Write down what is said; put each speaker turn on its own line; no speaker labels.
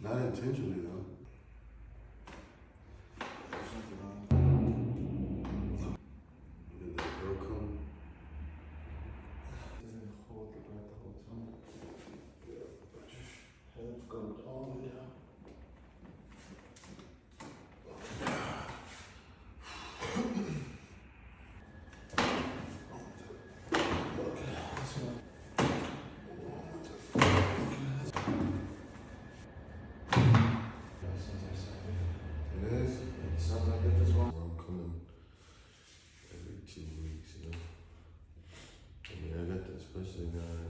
Not intentionally though. Did that girl come?
Hold the breath the whole time. Head goes all the way down.
It is?
It sounds like it just won't.
I'm coming every 2 weeks, you know. I mean, I got that, especially now.